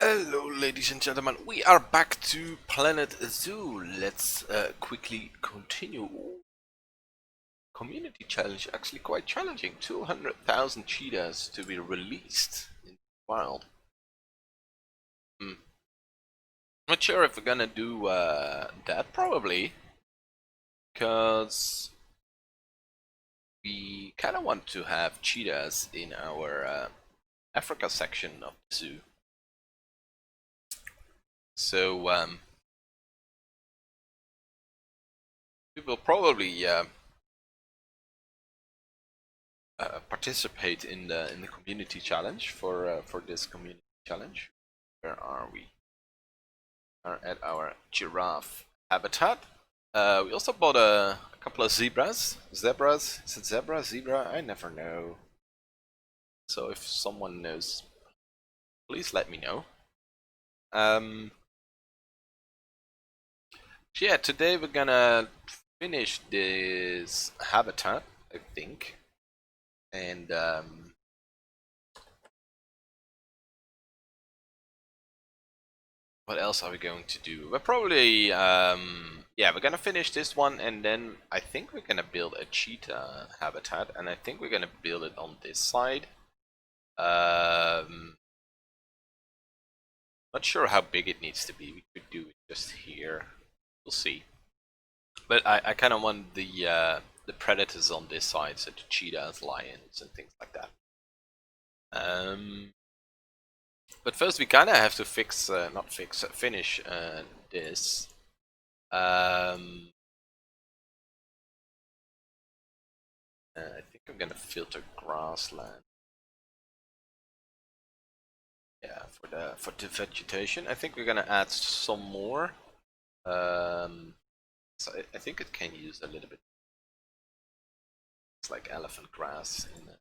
Hello, ladies and gentlemen. We are back to Planet Zoo. Let's quickly continue. Community challenge, actually quite challenging. 200,000 cheetahs to be released in the wild. Not sure if we're gonna do that, probably. Because we kind of want to have cheetahs in our Africa section of the zoo. So, we will probably participate in the community challenge for this community challenge. Where are we? We are at our giraffe habitat. We also bought a couple of zebras. Zebras? Is it zebra? Zebra? I never know. So if someone knows, please let me know. Yeah, today we're gonna finish this habitat, I think, and what else are we going to do? We're probably, yeah, we're gonna finish this one, and then I think we're gonna build a cheetah habitat, and I think we're gonna build it on this side. Not sure how big it needs to be. We could do it just here. We'll see. But I kind of want the predators on this side, so the cheetahs, lions, and things like that. But first we kind of have to finish this. I think I'm gonna filter grassland. Yeah, for the vegetation. I think we're gonna add some more. So I think it can use a little bit. It's like elephant grass in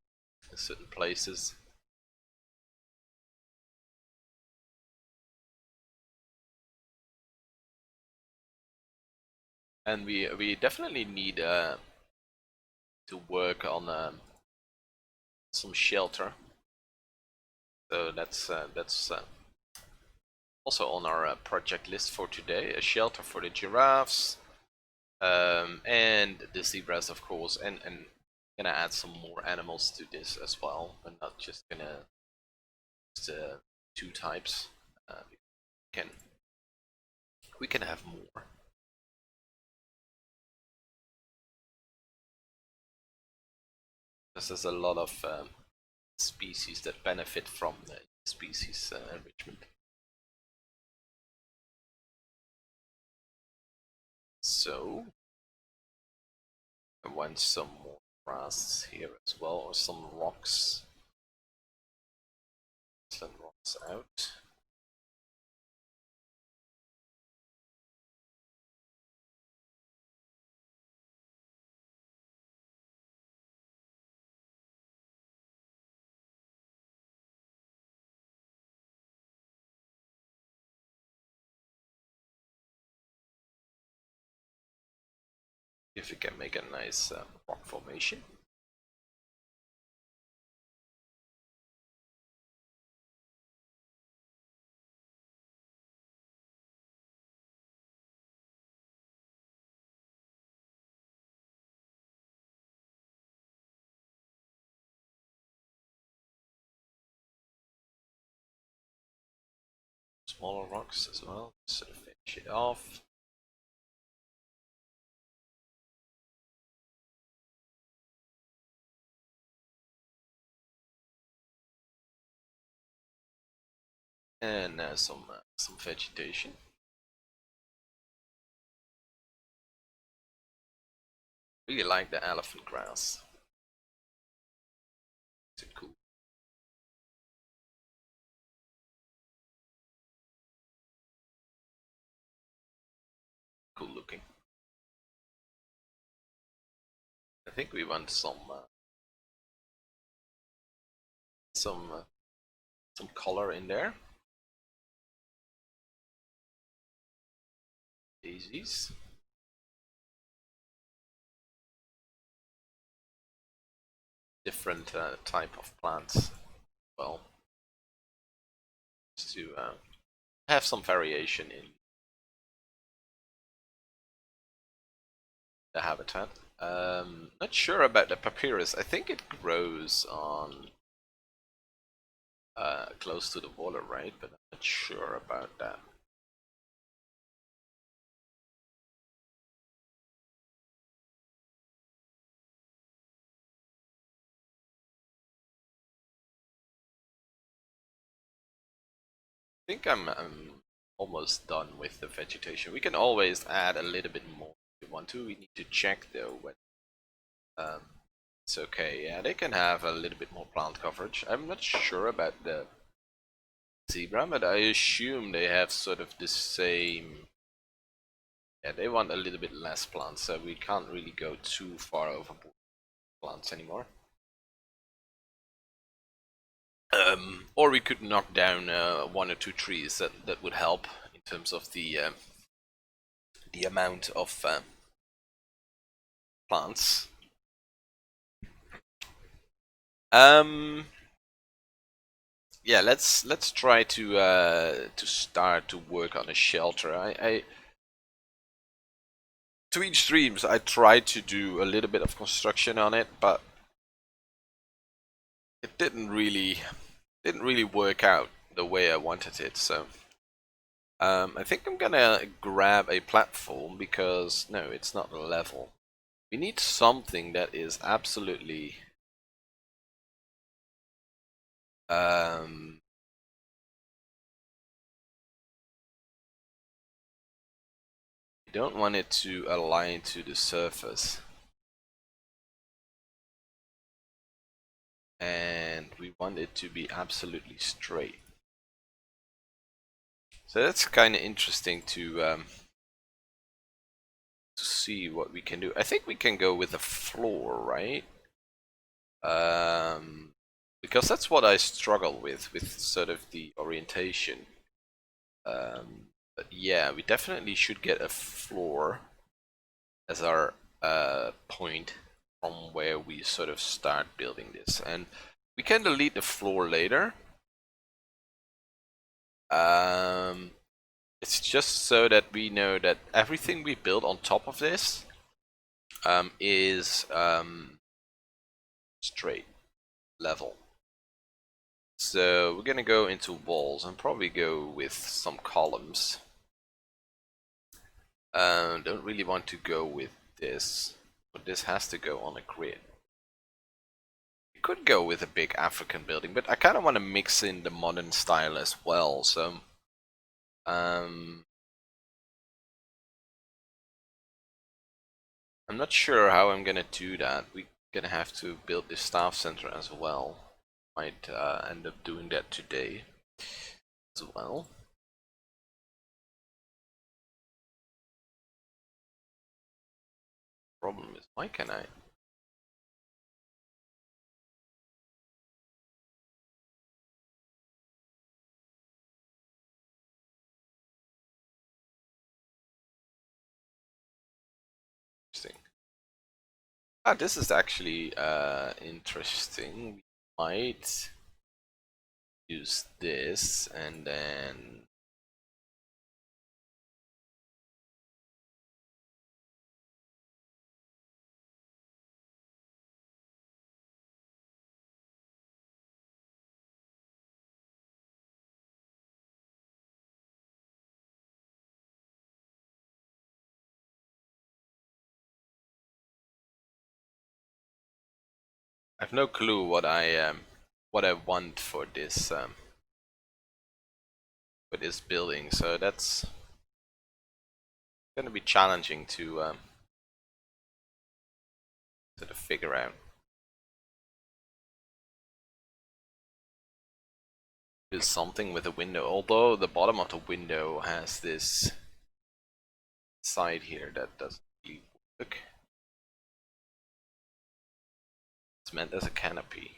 certain places. And we definitely need to work on some shelter. So that's also on our project list for today. A shelter for the giraffes, and the zebras, of course, and gonna add some more animals to this as well. We're not just gonna use two types. Can we can have more. Because there's a lot of species that benefit from the species enrichment. So I want some more grass here as well, or some rocks. Some rocks out. If we can make a nice rock formation. Smaller rocks as well, sort of finish it off. And some vegetation. Really like the elephant grass. It's cool. Cool looking. I think we want some color in there. Daisies. Different type of plants. Well, just to have some variation in the habitat. Not sure about the papyrus. I think it grows on close to the water, right? But I'm not sure about that. I think I'm almost done with the vegetation. We can always add a little bit more if we want to. We need to check though when um, it's okay. Yeah, they can have a little bit more plant coverage. I'm not sure about the zebra, but I assume they have sort of the same. Yeah, they want a little bit less plants, so we can't really go too far overboard plants anymore. Or we could knock down one or two trees. That would help in terms of the amount of plants. Yeah, let's try to start to work on a shelter. I between streams I tried to do a little bit of construction on it, but it didn't really work out the way I wanted it. So I think I'm gonna grab a platform because no, it's not level. We need something that is absolutely um, we don't want it to align to the surface. And we want it to be absolutely straight. So that's kind of interesting to see what we can do. I think we can go with a floor, right? Because that's what I struggle with sort of the orientation. But yeah, we definitely should get a floor as our point from where we sort of start building this, and we can delete the floor later. It's just so that we know that everything we build on top of this is straight, level. So we're gonna go into walls and probably go with some columns. Don't really want to go with this, but this has to go on a grid. You could go with a big African building, but I kind of want to mix in the modern style as well. So I'm not sure how I'm gonna do that. We're gonna have to build the staff center as well. Might end up doing that today as well. Problem is, why can I? Interesting. Ah, this is actually interesting. We might use this and then I have no clue what I want for this building, so that's gonna be challenging to sort of figure out. Do something with the window, although the bottom of the window has this side here that doesn't really work. It's meant as a canopy.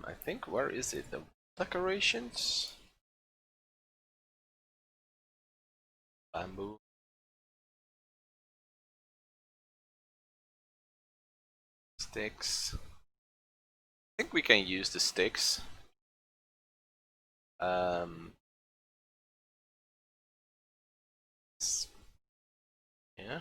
I think, where is it? The decorations? Bamboo. Sticks. I think we can use the sticks. Um, yeah.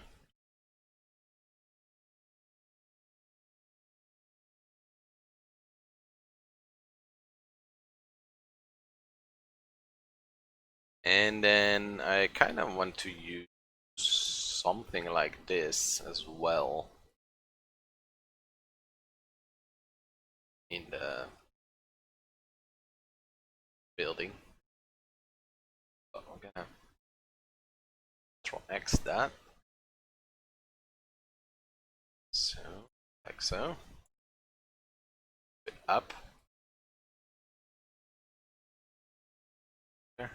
And then I kind of want to use something like this as well in the building. So I'm gonna Control X that. So, like so. Bit up. There.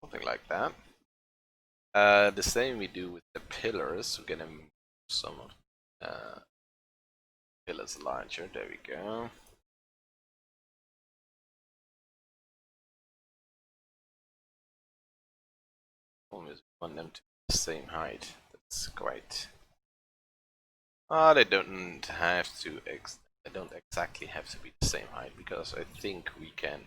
Something like that. The same we do with the pillars. We're gonna move some of pillars larger. There we go. Always want them to be the same height. That's quite. They don't have to. They don't exactly have to be the same height because I think we can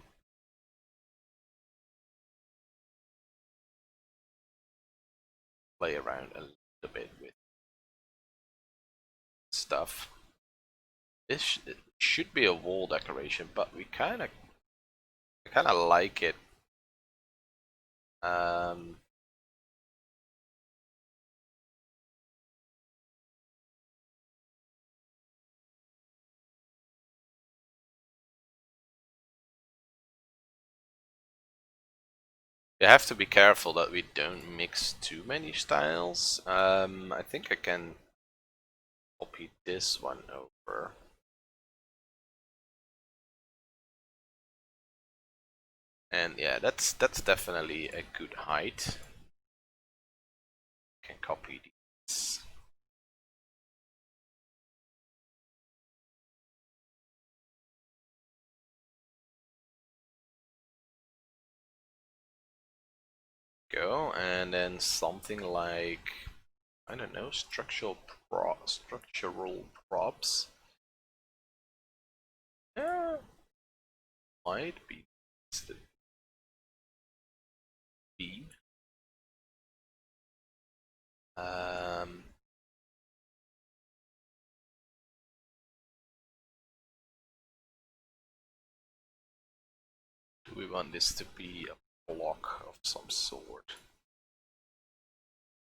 play around a little bit with stuff. This it should be a wall decoration, but we kind of like it. Um, you have to be careful that we don't mix too many styles. I think I can copy this one over. And yeah, that's definitely a good height. Can copy these. Go and then something like I don't know, structural props. Yeah, might be the beam. Um, do we want this to be a block of some sort?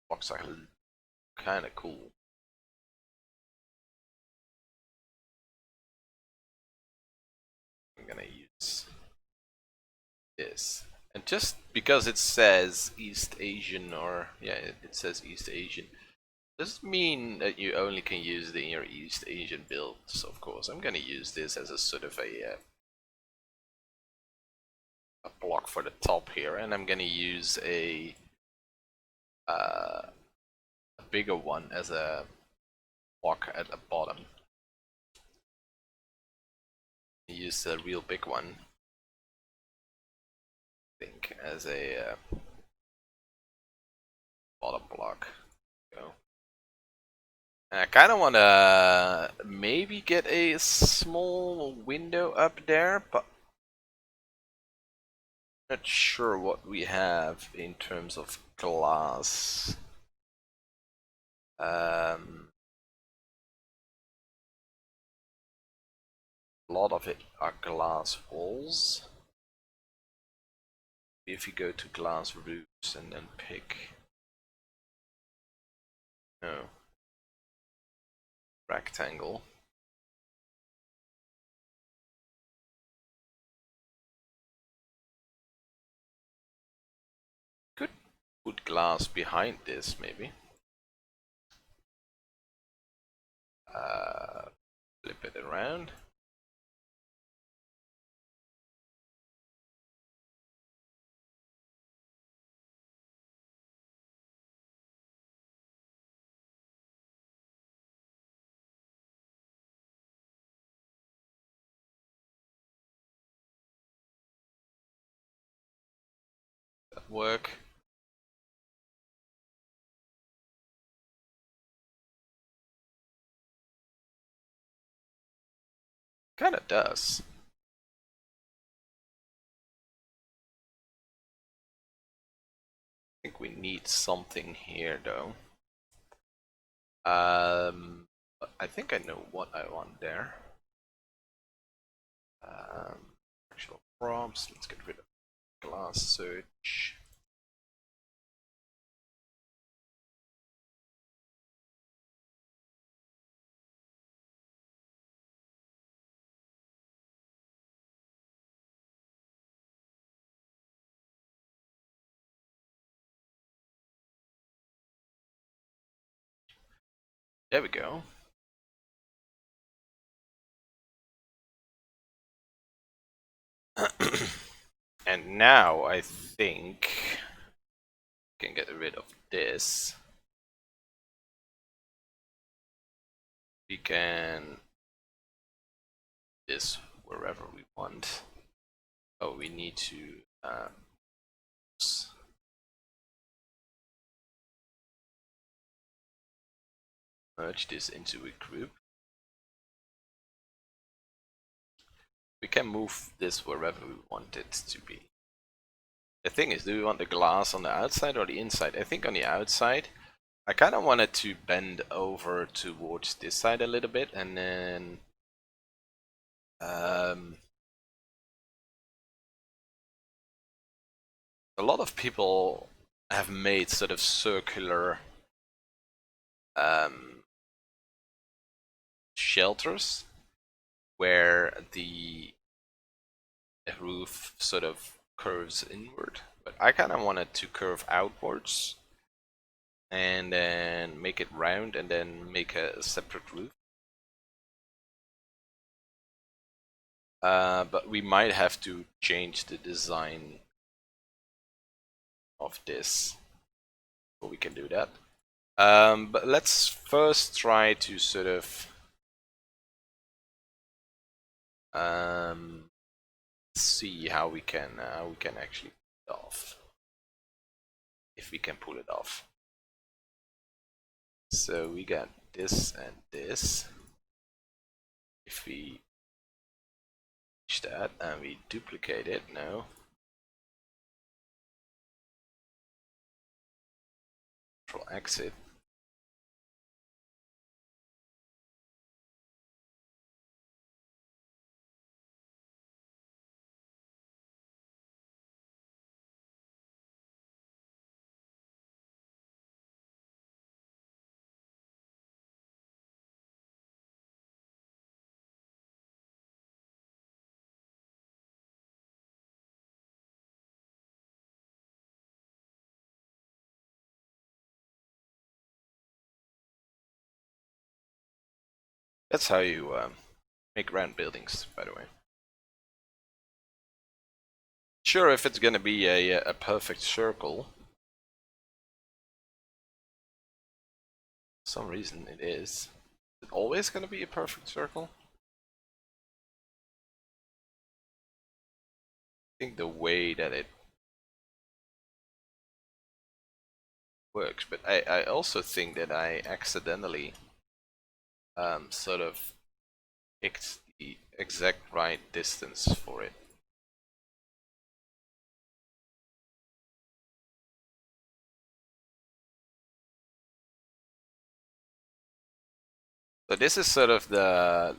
Blocks are kind of cool. I'm gonna use this. And just because it says East Asian, or yeah, it says East Asian, doesn't mean that you only can use it in your East Asian builds, of course. I'm gonna use this as a sort of a block for the top here, and I'm gonna use uh, a bigger one as a block at the bottom. Use the real big one, I think, as a bottom block. Go. And I kind of want to maybe get a small window up there, but not sure what we have in terms of glass. A lot of it are glass walls. If you go to glass roofs and then pick, no, rectangle. Could put glass behind this maybe. Flip it around. That work. kinda does. I think we need something here though. I think I know what I want there. Actual prompts. Let's get rid of glass search. There we go. And now I think we can get rid of this. We can this wherever we want. Oh, we need to merge this into a group. We can move this wherever we want it to be. The thing is, do we want the glass on the outside or the inside? I think on the outside. I kind of wanted to bend over towards this side a little bit, and then a lot of people have made sort of circular shelters where the roof sort of curves inward, but I kind of wanted to curve outwards and then make it round and then make a separate roof. But we might have to change the design of this before we can do that. But let's first try to sort of see how we can actually pull it off, if we can pull it off. So we got this and this. If we change that and we duplicate it, no. Control exit. That's how you make round buildings, by the way. Sure, if it's gonna be a perfect circle, for some reason it is. Is it always gonna be a perfect circle? I think the way that it works, but I also think that I accidentally sort of picked the exact right distance for it. So this is sort of the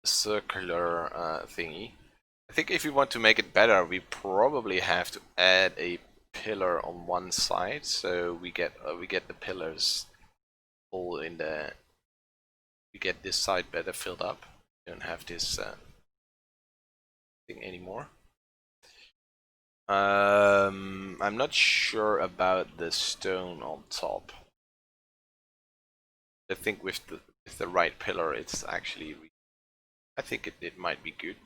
circular thingy. I think if we want to make it better, we probably have to add a pillar on one side, so we get the pillars all in the. We get this side better filled up. We don't have this thing anymore. I'm not sure about the stone on top. I think with the right pillar, it's actually. I think it might be good.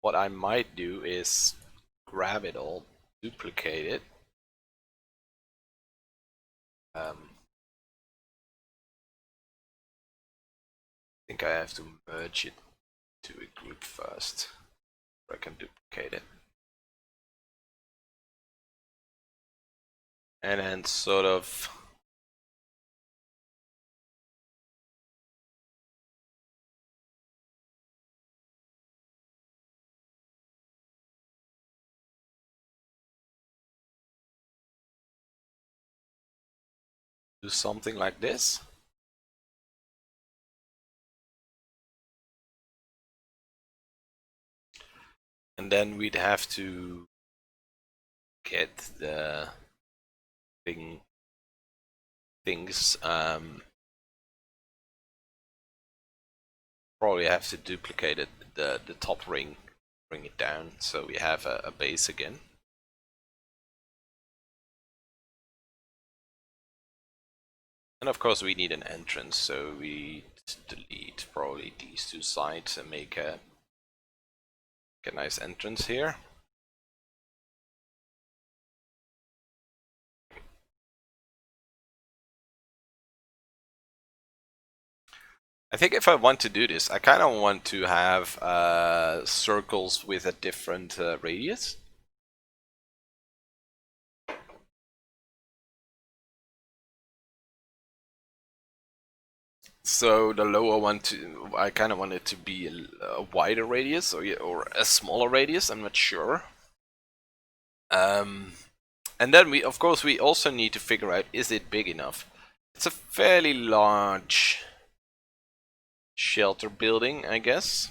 What I might do is grab it all, duplicate it. I think I have to merge it to a group first, where I can duplicate it. And then sort of do something like this. And then we'd have to get the things. Probably have to duplicate it, the top ring, bring it down, so we have a base again. And of course we need an entrance, so we delete probably these two sides and make a nice entrance here. I think if I want to do this, I kind of want to have circles with a different radius. So the lower one, I kind of want it to be a wider radius or a smaller radius. I'm not sure. And then we, of course, we also need to figure out, is it big enough? It's a fairly large shelter building, I guess.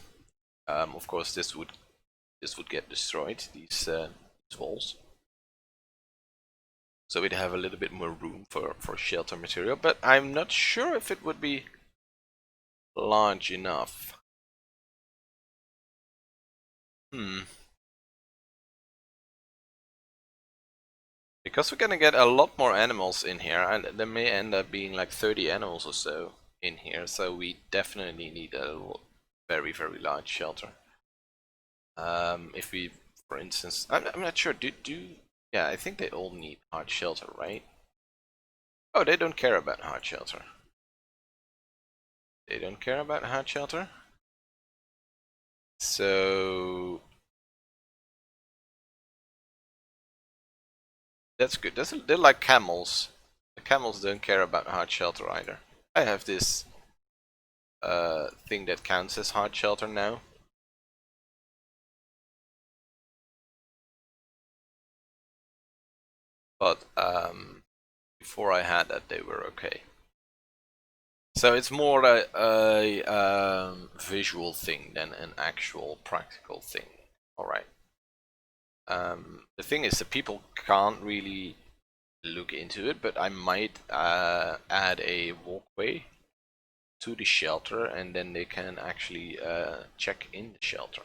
Of course, this would get destroyed, these walls. So we'd have a little bit more room for shelter material, but I'm not sure if it would be large enough. Because we're gonna get a lot more animals in here, and there may end up being like 30 animals or so in here, so we definitely need a very, very large shelter. If we, for instance, I'm not sure, yeah, I think they all need hard shelter, right? Oh, they don't care about hard shelter. They don't care about hard shelter? So that's good. They're like camels. The camels don't care about hard shelter either. I have this thing that counts as hard shelter now. But before I had that, they were okay. So it's more a visual thing than an actual practical thing. All right. The thing is that people can't really look into it, but I might add a walkway to the shelter, and then they can actually check in the shelter.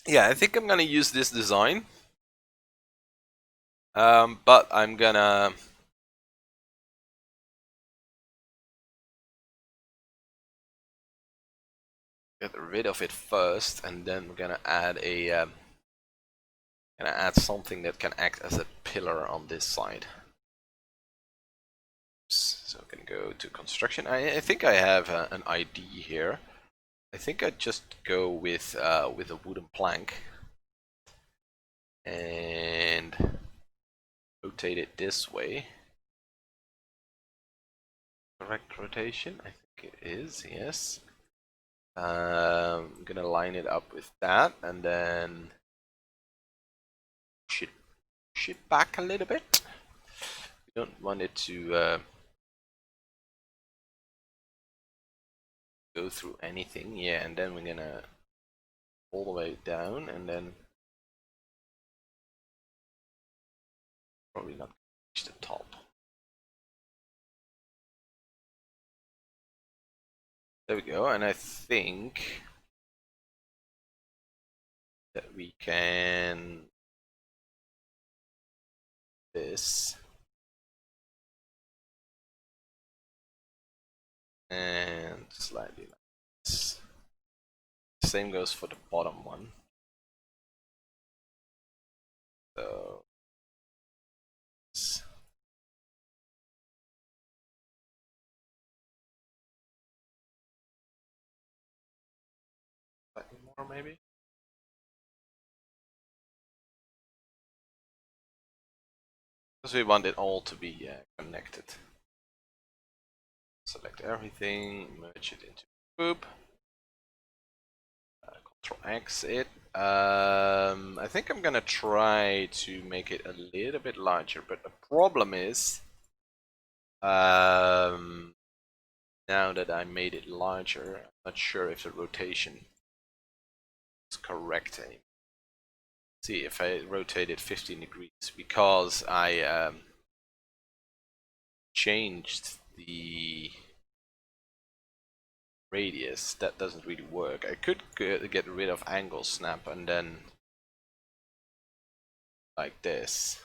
Yeah, I think I'm gonna use this design, but I'm gonna get rid of it first, and then we're gonna add something that can act as a pillar on this side. So I can go to construction. I think I have an ID here. I think I'd just go with a wooden plank and rotate it this way. Correct rotation? I think it is, yes. I'm gonna line it up with that and then push it back a little bit. We don't want it to go through anything. Yeah, and then we're gonna all the way down and then probably not reach the top. There we go, and I think that we can this and slightly like this. Same goes for the bottom one. So slightly more maybe. Because we want it all to be connected. select everything, merge it into a group. Control X it. I think I'm gonna try to make it a little bit larger, but the problem is, now that I made it larger, I'm not sure if the rotation is correct anymore. See if I rotate it 15 degrees, because I changed the radius. That doesn't really work. I could get rid of angle snap and then like this.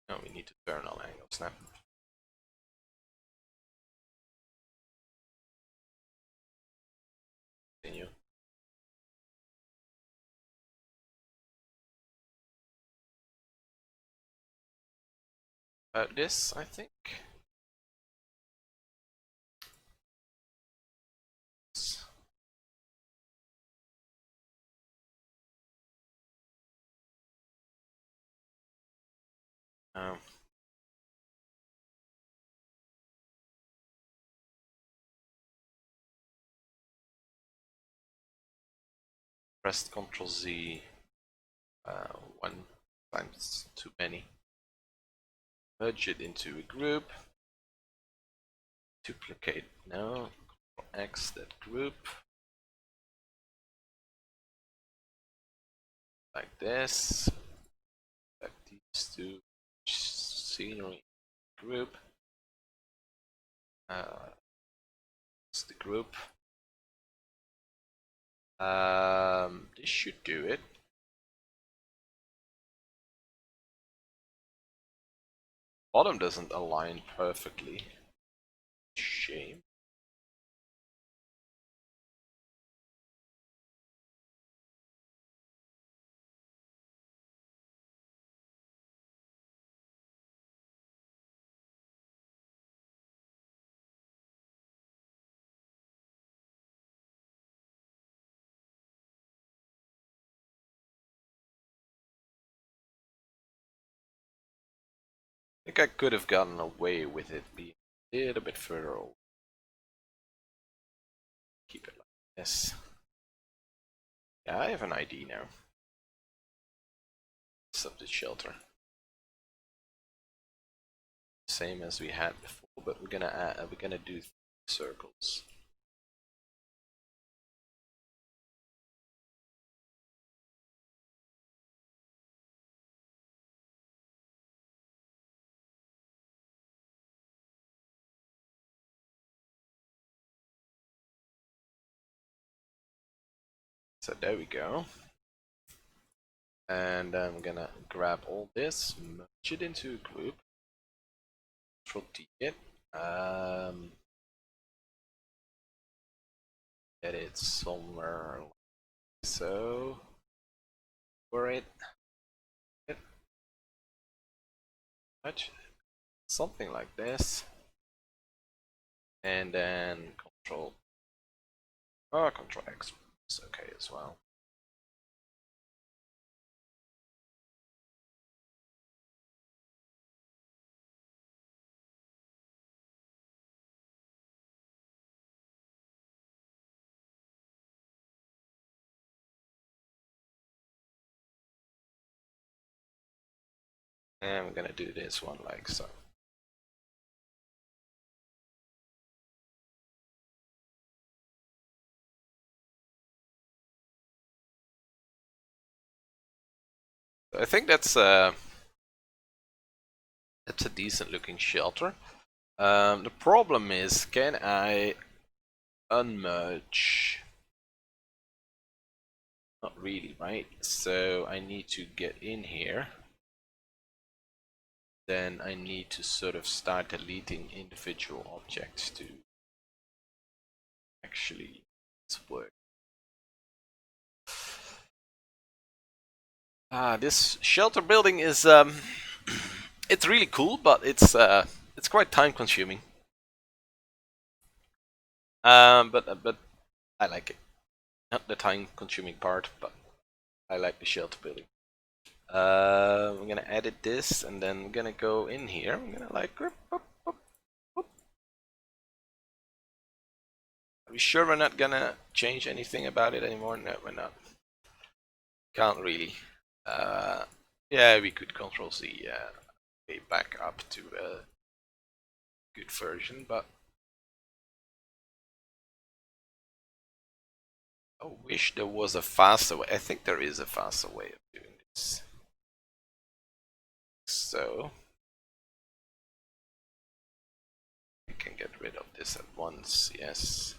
No, we need to turn on angle snap. Continue. This, I think. Um, pressed Ctrl Z one times too many. Merge it into a group. Duplicate. No. Ctrl X that group. Like this. Like these two scenery group. It's the group. This should do it. Bottom doesn't align perfectly. Shame. I think I could have gotten away with it being a little bit further over. Keep it like this. Yeah, I have an ID now. Subject shelter. Same as we had before, but we're gonna do circles. So there we go. And I'm gonna grab all this, merge it into a group, Control T it, get it somewhere like so, for it, something like this, and then Control X is okay as well. And we're gonna do this one like so. I think that's a decent looking shelter. The problem is, can I unmerge? Not really, right? So I need to get in here. Then I need to sort of start deleting individual objects to actually work. This shelter building is it's really cool, but it's quite time consuming. But I like it. Not the time consuming part, but I like the shelter building. I'm gonna edit this, and then I'm gonna go in here. I'm gonna like. Are we sure we're not gonna change anything about it anymore? No, we're not. Can't really. Yeah, we could Control C. Way back up to a good version, but I wish there was a faster way. I think there is a faster way of doing this. So we can get rid of this at once. Yes.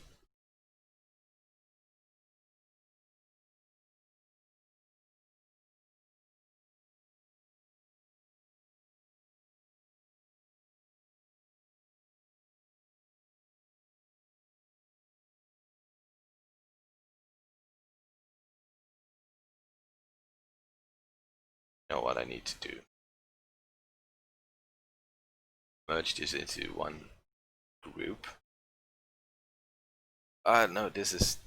You know what I need to do? Merge this into one group. No, this is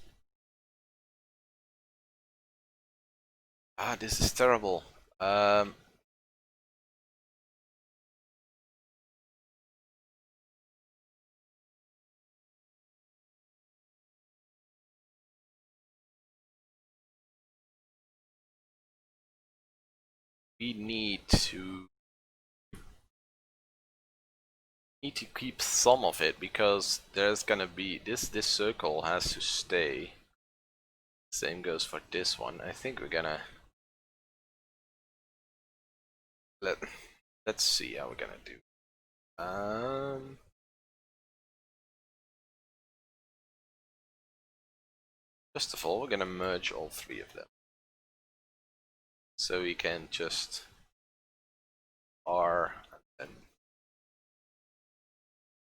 this is terrible. We need to keep some of it because there's gonna be this circle has to stay. Same goes for this one. I think we're gonna let's see how we're gonna do. First of all, we're gonna merge all three of them, so we can just R and then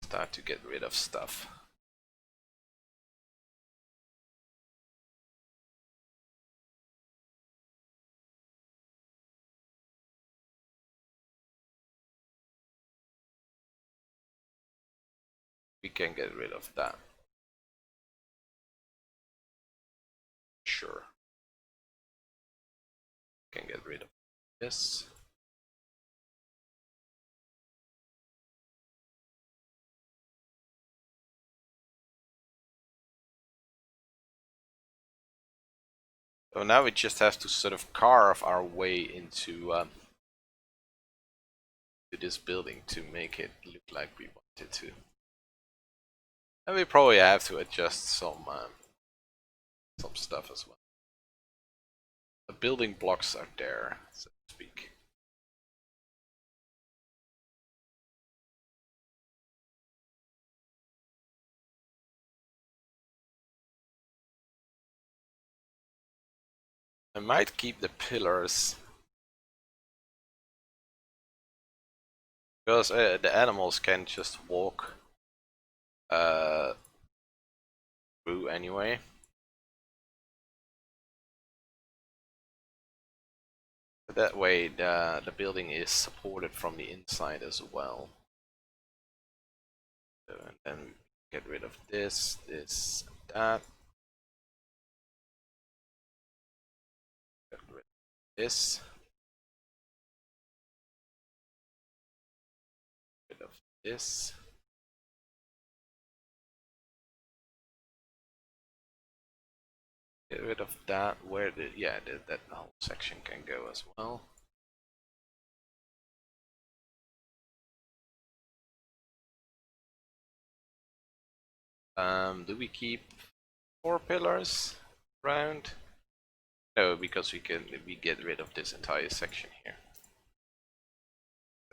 start to get rid of stuff. We can get rid of that. Sure. Can get rid of this. So now we just have to sort of carve our way into to this building to make it look like we want it to. And we probably have to adjust some stuff as well. The building blocks are there, so to speak. I might keep the pillars because the animals can just walk through anyway. But that way the building is supported from the inside as well. So, and then get rid of this, this, and that. Get rid of this. Get rid of this. Get rid of that. Where did that whole section can go as well. Do we keep 4 pillars around? No, because we get rid of this entire section here.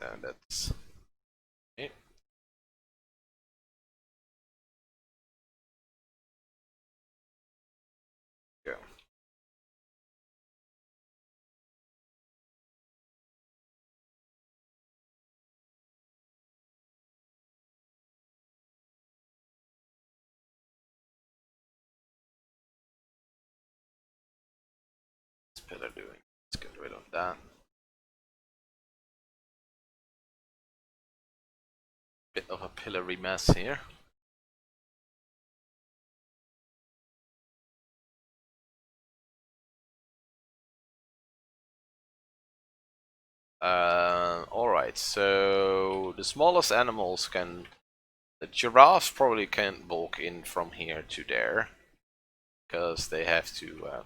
And that's it. Go. What's pillar doing? Let's get rid of about that. Bit of a pillory mess here. Alright, so the smallest animals can... The giraffes probably can't walk in from here to there, because they have to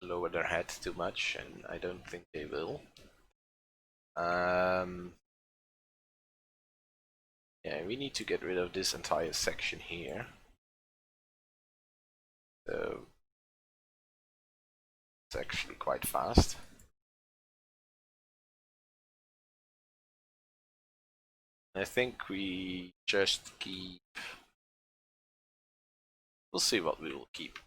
lower their head too much, and I don't think they will. Yeah, we need to get rid of this entire section here. So it's actually quite fast. I think we just keep... We'll see what we will keep.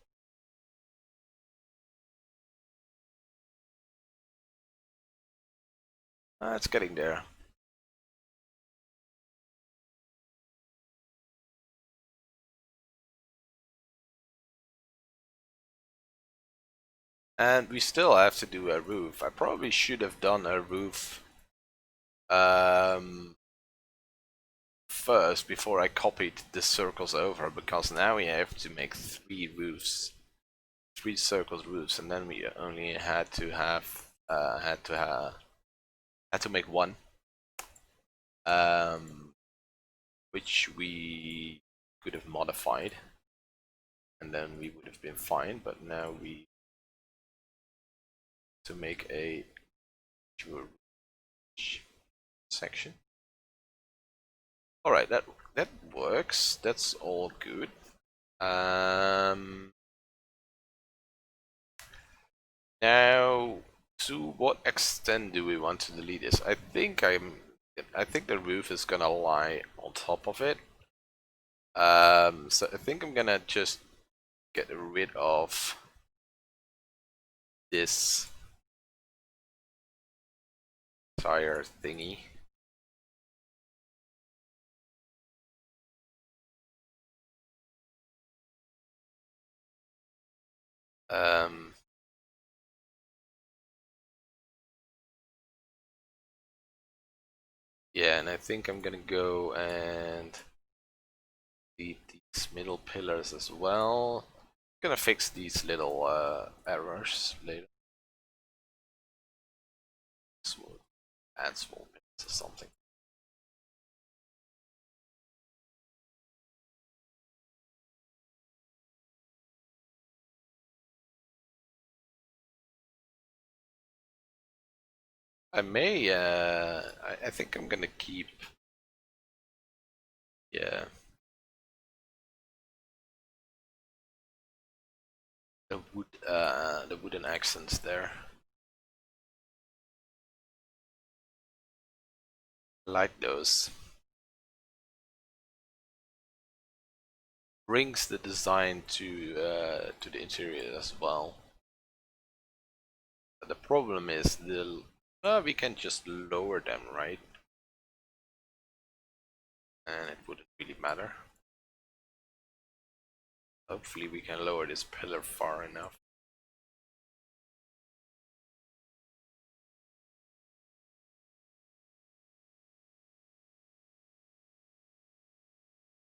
It's getting there. And we still have to do a roof. I probably should have done a roof first before I copied the circles over, because now we have to make 3 roofs, 3 circles roofs, and then we only had to have had to make 1, which we could have modified, and then we would have been fine. But now we to make a section. All right, that works. That's all good. Now, to what extent do we want to delete this? I think the roof is gonna lie on top of it. So I think I'm gonna just get rid of this entire thingy. Yeah, and I think I'm gonna go and delete these middle pillars as well. I'm gonna fix these little errors later. Add small bits or something. I may, I think I'm gonna keep, yeah, the wooden accents there. I like those. Brings the design to the interior as well. But the problem is we can just lower them, right? And it wouldn't really matter. Hopefully we can lower this pillar far enough.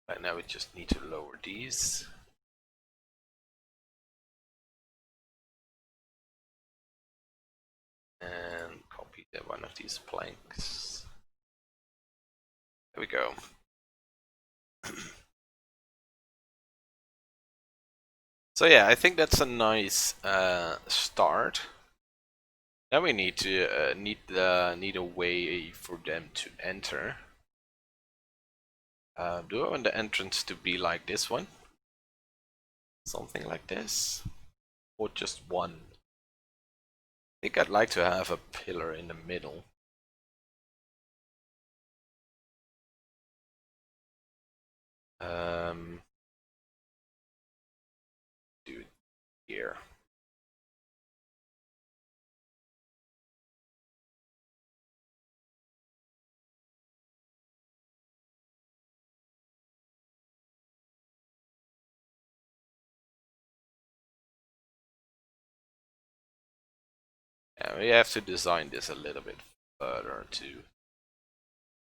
Right now we just need to lower these. And copy one of these planks. There we go. So yeah, I think that's a nice start. Now we need to need a way for them to enter. Do I want the entrance to be like this one? Something like this? Or just one? I think I'd like to have a pillar in the middle. Do it here. Yeah, we have to design this a little bit further to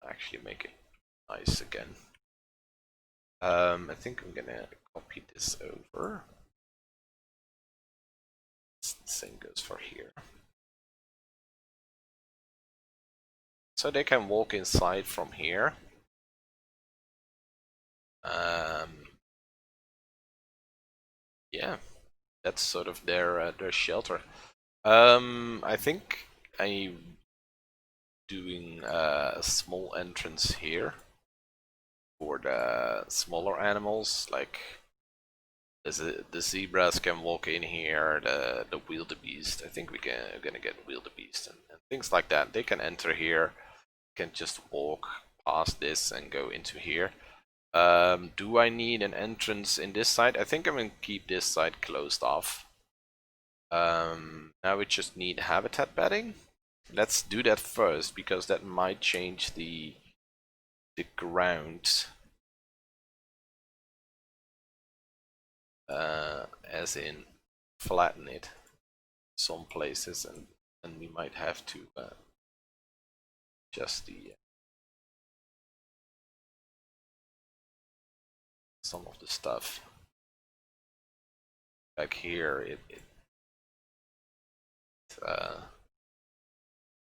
actually make it nice again. I think I'm gonna copy this over. Same goes for here. So they can walk inside from here. Yeah, that's sort of their shelter. I think I'm doing a small entrance here for the smaller animals, like the zebras can walk in here, the wildebeest. I think we're gonna get wildebeest and things like that. They can enter here, can just walk past this and go into here. Do I need an entrance in this side? I think I'm gonna keep this side closed off. Now we just need habitat bedding. Let's do that first because that might change the ground. As in flatten it some places, and we might have to adjust the some of the stuff. Like here, it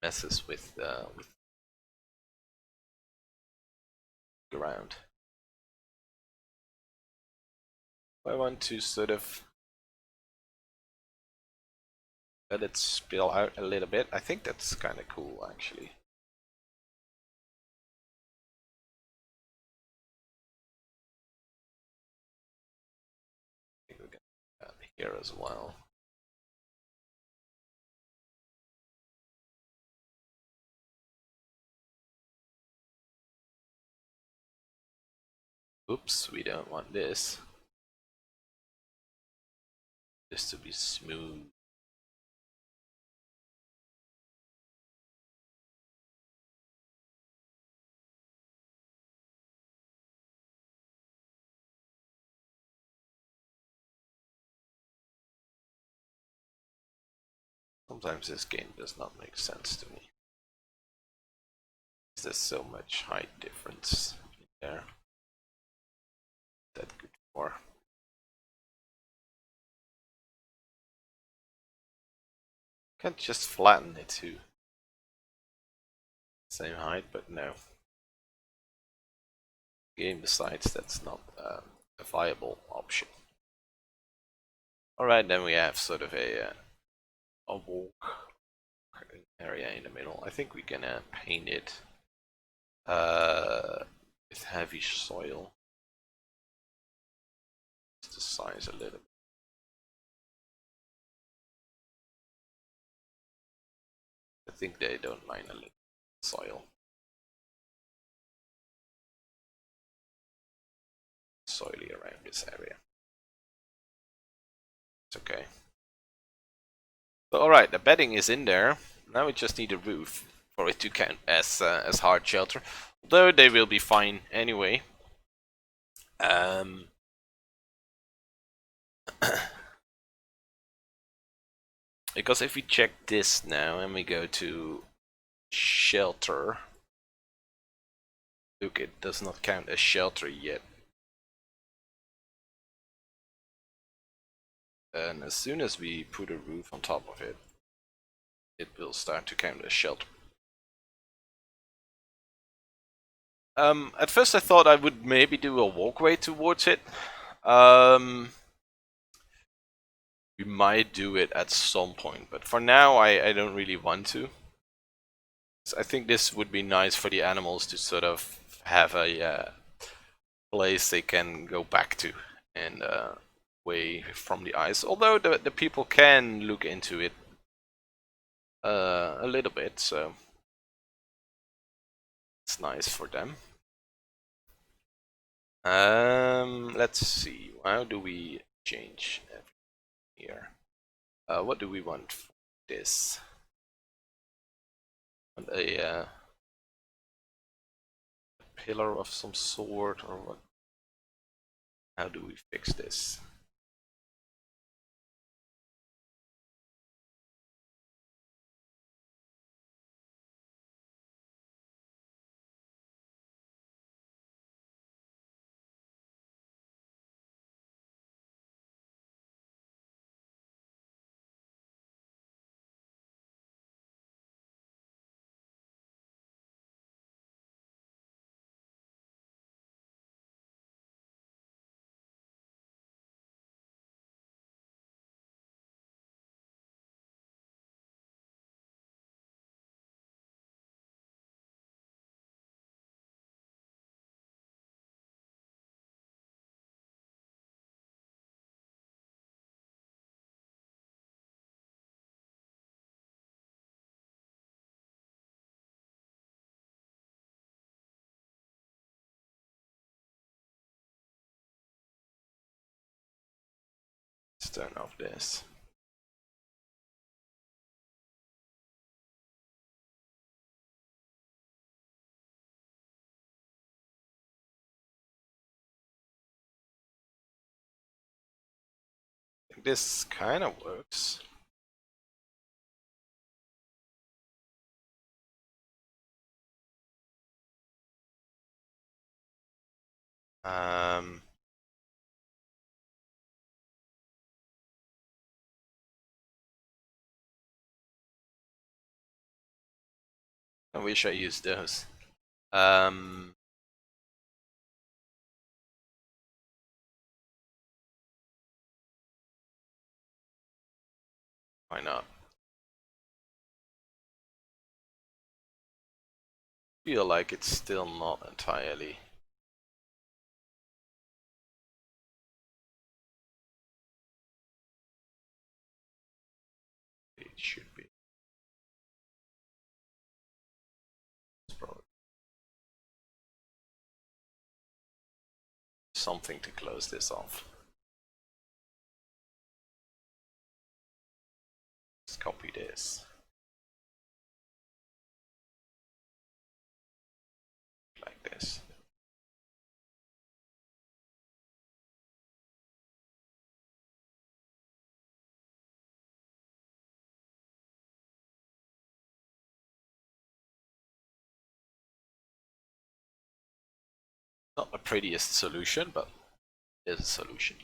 messes with ground. I want to sort of let it spill out a little bit. I think that's kind of cool, actually. I think we're gonna do that here as well. Oops, we don't want this. This to be smooth. Sometimes this game does not make sense to me. There's so much height difference in there. That good for. Can't just flatten it to same height, but no. Game decides that's not a viable option. Alright, then we have sort of a walk area in the middle. I think we can paint it with heavy soil. Just the size a little bit. I think they don't mind a little soil. Soily around this area. It's okay. So, alright, the bedding is in there. Now we just need a roof for it to count as hard shelter. Although they will be fine anyway. Because if we check this now and we go to shelter, look, it does not count as shelter yet. And as soon as we put a roof on top of it, it will start to count as shelter. At first I thought I would maybe do a walkway towards it. We might do it at some point, but for now I don't really want to. So I think this would be nice for the animals to sort of have a place they can go back to and away from the ice. Although the people can look into it a little bit, so it's nice for them. Let's see. How do we change here? What do we want for this? A pillar of some sort, or what? How do we fix this? Let's turn off this. I think this kind of works. Um, I wish I used those. Um, why not? Feel like it's still not entirely. It should be. It's probably something to close this off. Let's copy this. Like this. Not the prettiest solution, but it is a solution.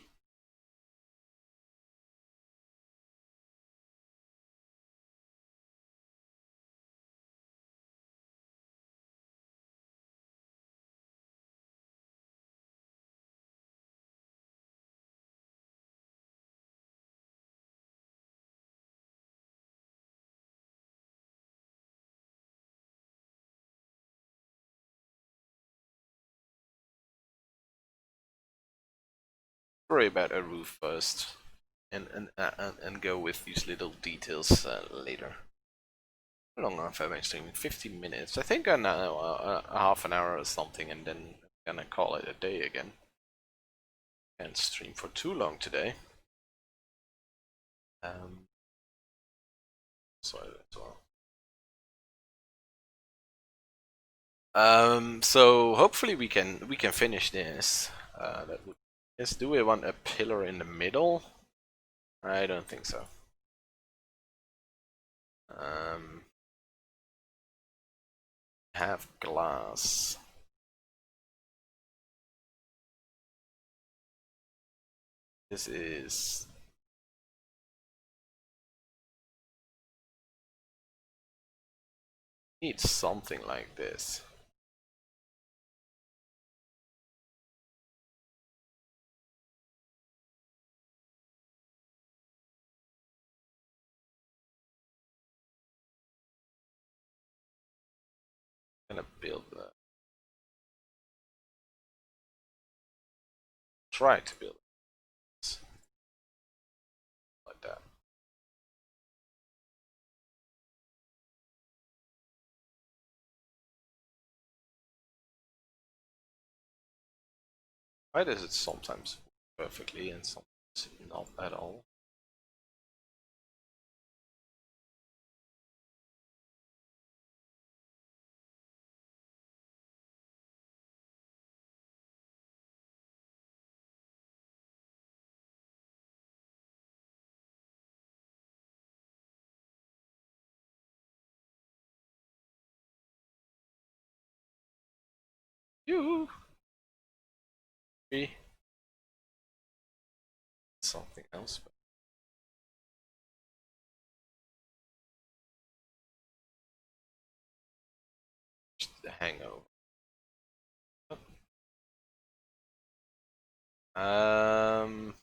Worry about a roof first, and go with these little details later. How long have I been streaming? 15 minutes. I think I know a half an hour or something, and then I'm gonna call it a day again. Can't stream for too long today. So as well. So hopefully we can finish this. That would. Yes. Do we want a pillar in the middle? I don't think so. Have glass. This is needs something like this. I'm gonna build that. Try to build it like that. Why does it sometimes work perfectly and sometimes not at all? You something else. But the hangover. Um.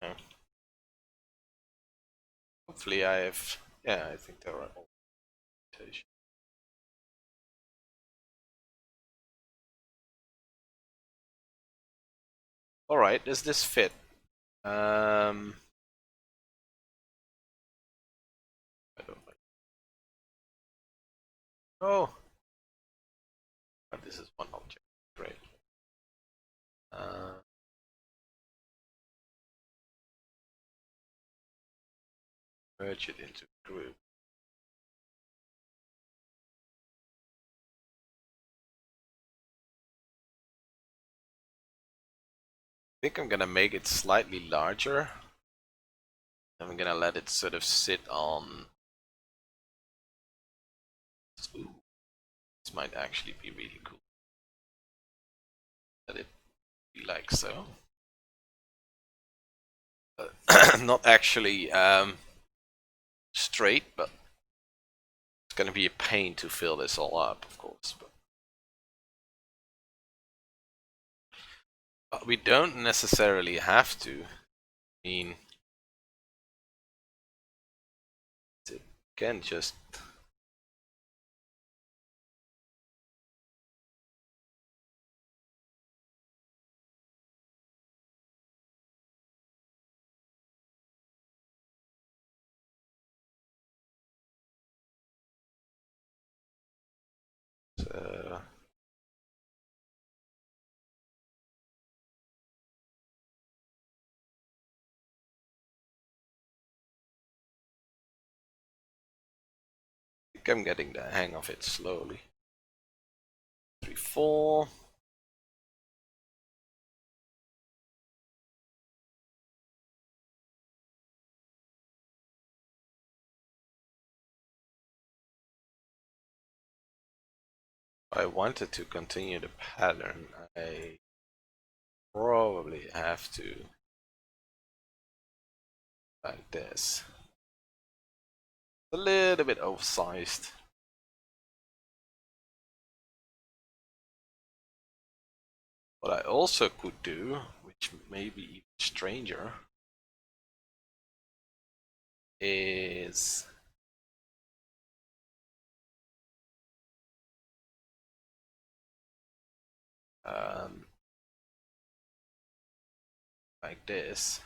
Yeah. Hopefully I have. Yeah, I think there are all. Alright, does this fit? I don't like. Oh, but this is one object. Great. Merge it into a group. I think I'm gonna make it slightly larger. I'm gonna let it sort of sit on. Ooh, this might actually be really cool. Let it be like so. Not actually straight, but it's gonna be a pain to fill this all up, of course. But we don't necessarily have to. I mean, it can just. I think I'm getting the hang of it slowly. 3, 4. If I wanted to continue the pattern, I probably have to like this. A little bit oversized. What I also could do, which may be even stranger, is like this.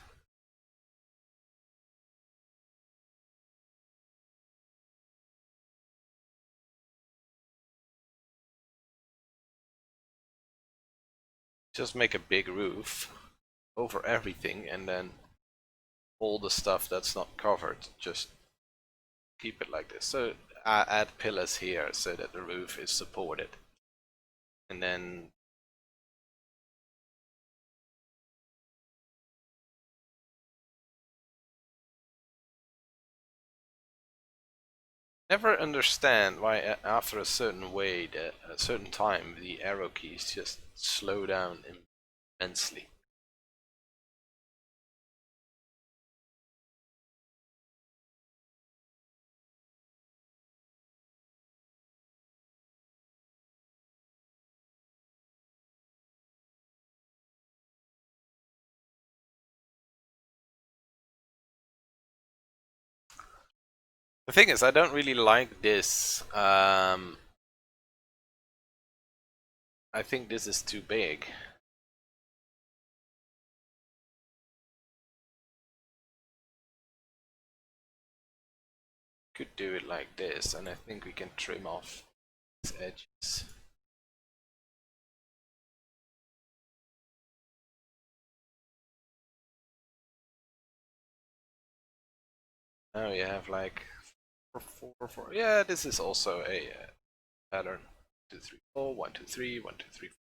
Just make a big roof over everything, and then all the stuff that's not covered, just keep it like this. So add pillars here so that the roof is supported, and then never understand why after a certain way, a certain time, the arrow keys just slow down immensely. The thing is, I don't really like this. I think this is too big. Could do it like this, and I think we can trim off these edges. Now you have like 4, 4, 4. Yeah, this is also a pattern. 2, 3, 4, 1, 2, 3, 1, 2, 3, 4,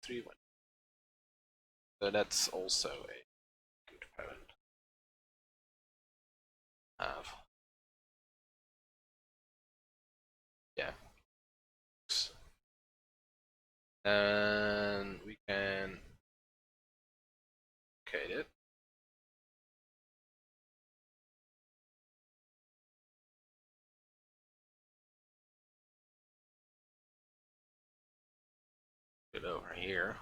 3, 1. So that's also a good pattern. Have. Yeah. And we can duplicate it. Put it over here.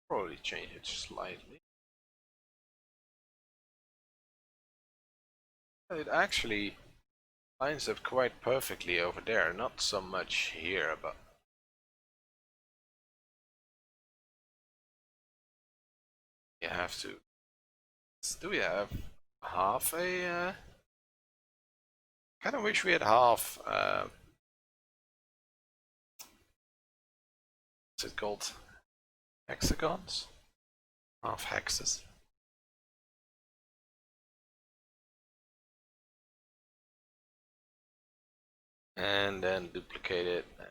Probably change it slightly. It actually lines up quite perfectly over there. Not so much here, but you have to. Do we have half a? Kind of wish we had half. What's it called? Hexagons? Half hexes. And then duplicate it. And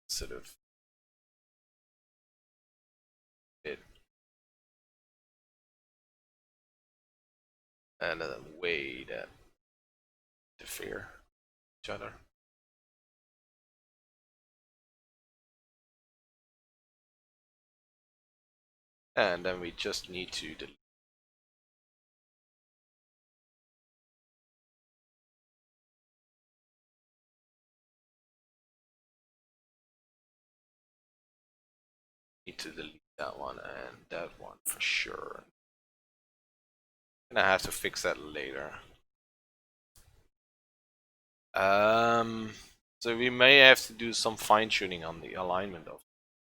sort of it. And a way that interfere each other. And then we just need to delete that one and that one for sure. And I have to fix that later. So we may have to do some fine tuning on the alignment of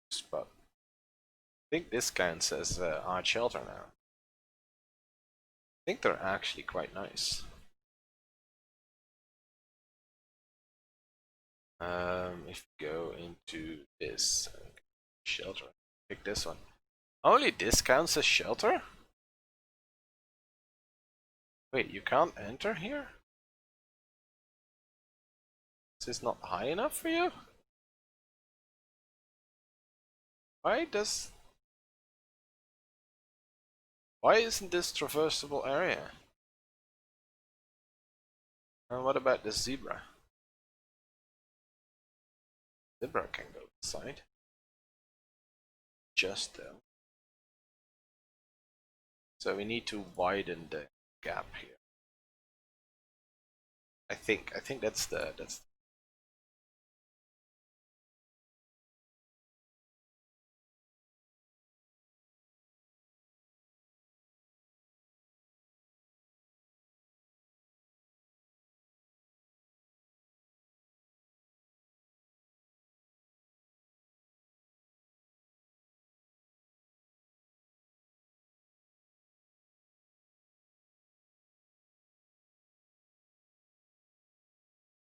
this, but I think this counts as Arch Shelter now. I think they're actually quite nice. If you go into this shelter, pick this one. Only this counts as shelter? Wait, you can't enter here? Is this not high enough for you? Why isn't this traversable area? And what about the zebra? Zebra can go inside. Just though. So we need to widen the gap here. I think that's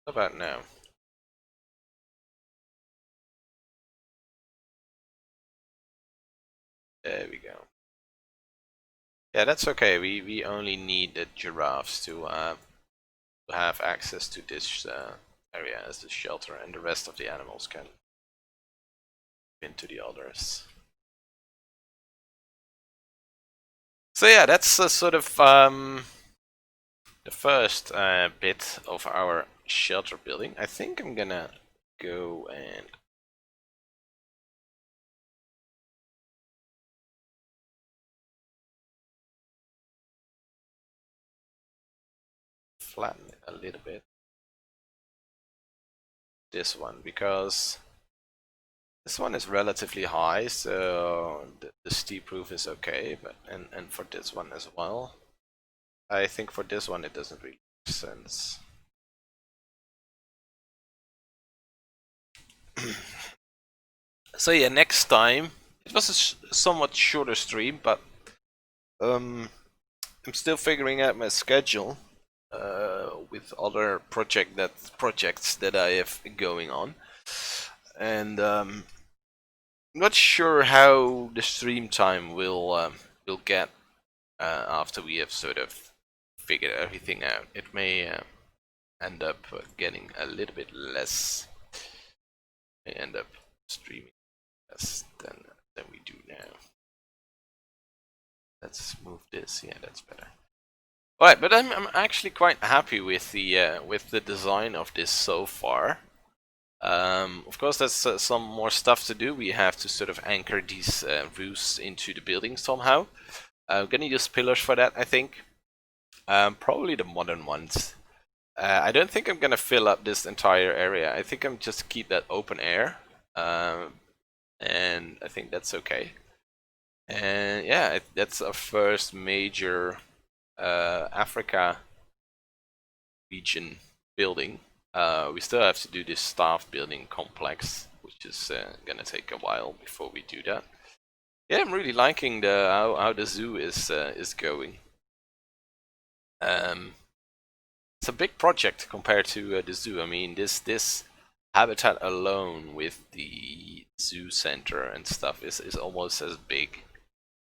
about now. There we go. Yeah, that's okay. We only need the giraffes to have access to this area as the shelter, and the rest of the animals can into the others. So yeah, that's sort of the first bit of our shelter building. I think I'm gonna go and flatten it a little bit. This one, because this one is relatively high, so the steep roof is okay, but and for this one as well. I think for this one it doesn't really make sense. So yeah, next time, it was a somewhat shorter stream, but I'm still figuring out my schedule with other projects that I have going on, and I'm not sure how the stream time will get after we have sort of figured everything out. It may end up getting a little bit less. May end up streaming less than we do now. Let's move this. Yeah, that's better. Alright, but I'm actually quite happy with the design of this so far. Of course, there's some more stuff to do. We have to sort of anchor these roofs into the building somehow. I'm gonna use pillars for that, I think. Probably the modern ones. I don't think I'm gonna fill up this entire area. I think I'm just keep that open air, and I think that's okay. And yeah, that's our first major Africa region building. We still have to do this staff building complex, which is gonna take a while before we do that. Yeah, I'm really liking the how the zoo is going. It's a big project compared to the zoo. I mean, this habitat alone with the zoo center and stuff is almost as big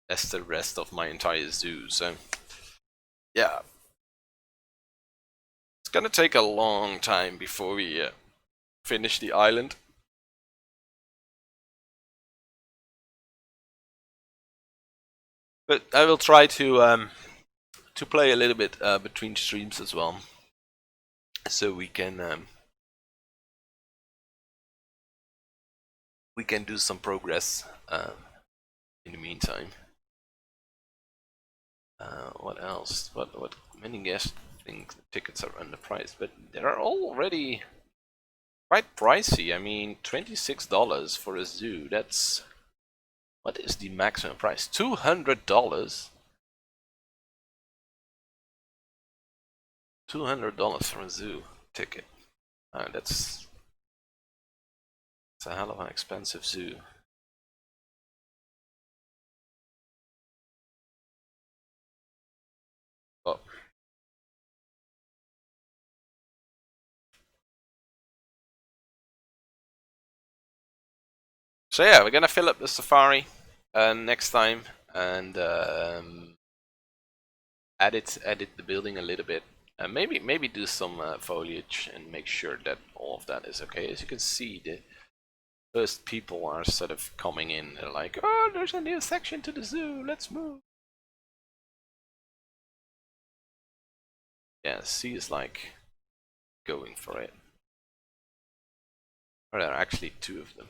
as the rest of my entire zoo. So yeah, it's gonna take a long time before we finish the island. But I will try to play a little bit between streams as well, so we can do some progress in the meantime. What else? What many guests think the tickets are underpriced, but they are already quite pricey. I mean, $26 for a zoo. That's what is the maximum price? $200. $200 for a zoo ticket. That's a hell of an expensive zoo. Oh. So yeah, we're gonna fill up the safari next time and edit the building a little bit. Maybe do some foliage and make sure that all of that is okay. As you can see, the first people are sort of coming in. They're like, "Oh, there's a new section to the zoo. Let's move." Yeah, C is like going for it. Or there are actually two of them.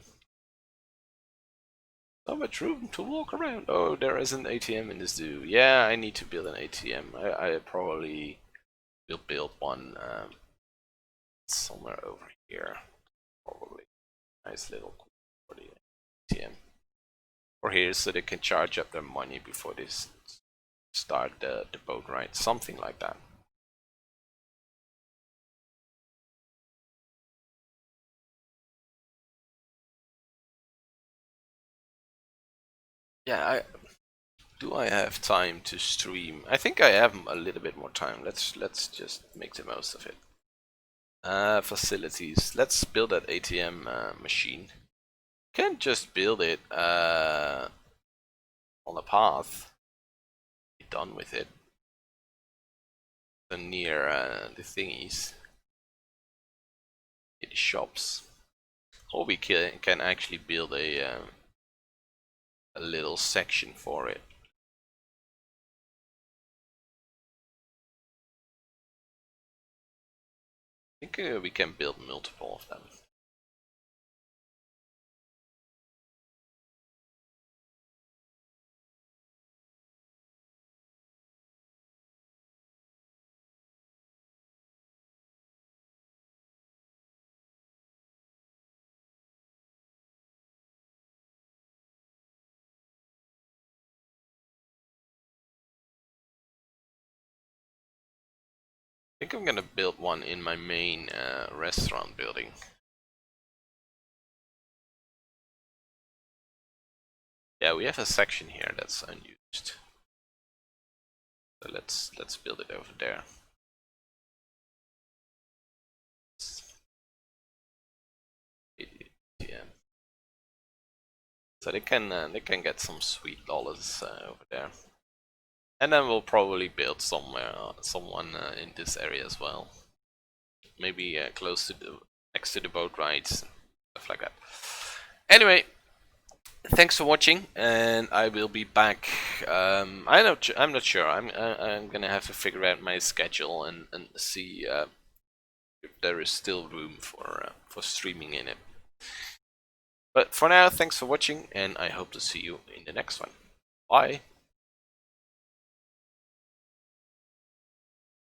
So much room to walk around. Oh, there is an ATM in the zoo. Yeah, I need to build an ATM. I probably will build one somewhere over here. Probably. Nice little for the ATM. Or here so they can charge up their money before they start the boat ride. Something like that. Yeah, I have time to stream? I think I have a little bit more time. Let's just make the most of it. Facilities. Let's build that ATM machine. Can't just build it on a path. Be done with it. So near the thingies, the shops. Or we can actually build a little section for it. I think we can build multiple of them. I think I'm gonna build one in my main restaurant building. Yeah, we have a section here that's unused. So let's build it over there. ATM. So they can get some sweet dollars over there. And then we'll probably build someone in this area as well. Maybe close to next to the boat rides, stuff like that. Anyway, thanks for watching, and I will be back. I'm not sure. I'm gonna have to figure out my schedule and see if there is still room for streaming in it. But for now, thanks for watching, and I hope to see you in the next one. Bye.